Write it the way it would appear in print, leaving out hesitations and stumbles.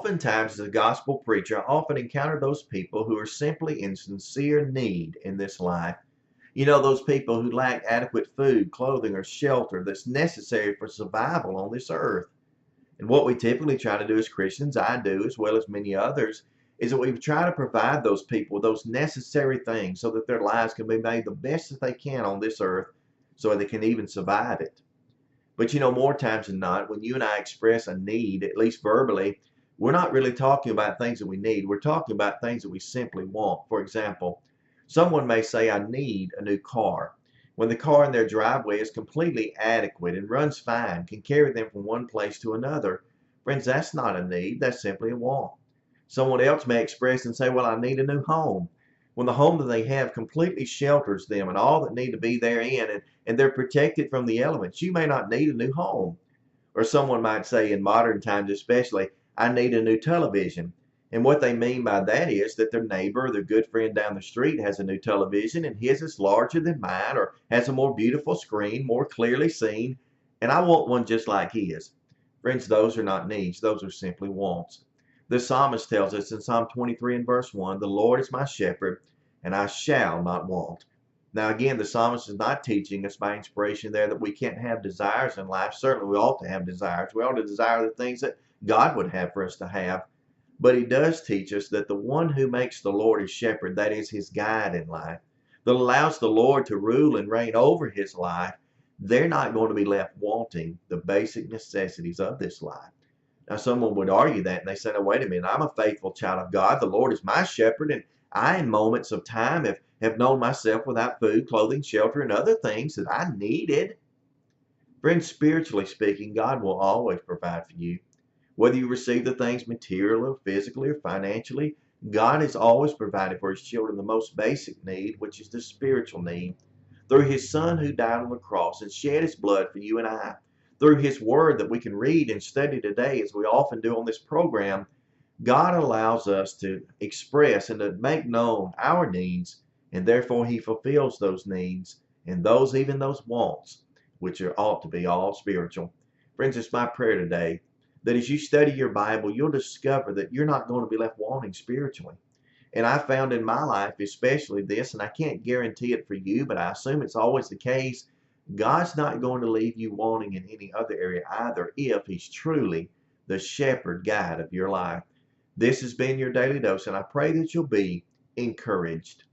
Oftentimes, as a gospel preacher, I often encounter those people who are simply in sincere need in this life. You know, those people who lack adequate food, clothing, or shelter that's necessary for survival on this earth. And what we typically try to do as Christians, I do as well as many others, is that we try to provide those people those necessary things so that their lives can be made the best that they can on this earth so they can even survive it. But you know, more times than not, when you and I express a need, at least verbally, we're not really talking about things that we need. We're talking about things that we simply want. For example, someone may say, I need a new car. When the car in their driveway is completely adequate and runs fine, can carry them from one place to another. Friends, that's not a need, that's simply a want. Someone else may express and say, well, I need a new home. When the home that they have completely shelters them and all that need to be therein, and they're protected from the elements, you may not need a new home. Or someone might say, in modern times especially, I need a new television. And what they mean by that is that their neighbor, their good friend down the street has a new television and his is larger than mine or has a more beautiful screen, more clearly seen, and I want one just like his. Friends, those are not needs, those are simply wants. The psalmist tells us in Psalm 23 and verse 1, the Lord is my shepherd, and I shall not want. Now, again, the psalmist is not teaching us by inspiration there that we can't have desires in life. Certainly, we ought to have desires. We ought to desire the things that God would have for us to have. But he does teach us that the one who makes the Lord his shepherd, that is his guide in life, that allows the Lord to rule and reign over his life, they're not going to be left wanting the basic necessities of this life. Now, someone would argue that, and they say, no, wait a minute, I'm a faithful child of God. The Lord is my shepherd, and I, in moments of time, have known myself without food, clothing, shelter, and other things that I needed. Friends, spiritually speaking, God will always provide for you. Whether you receive the things materially, physically, or financially, God has always provided for his children the most basic need, which is the spiritual need. Through his Son who died on the cross and shed his blood for you and I, through his word that we can read and study today, as we often do on this program, God allows us to express and to make known our needs, and therefore he fulfills those needs and those, even those wants, which ought to be all spiritual. Friends, it's my prayer today that as you study your Bible, you'll discover that you're not going to be left wanting spiritually. And I found in my life, especially this, and I can't guarantee it for you, but I assume it's always the case, God's not going to leave you wanting in any other area either if he's truly the shepherd guide of your life. This has been your daily dose, and I pray that you'll be encouraged.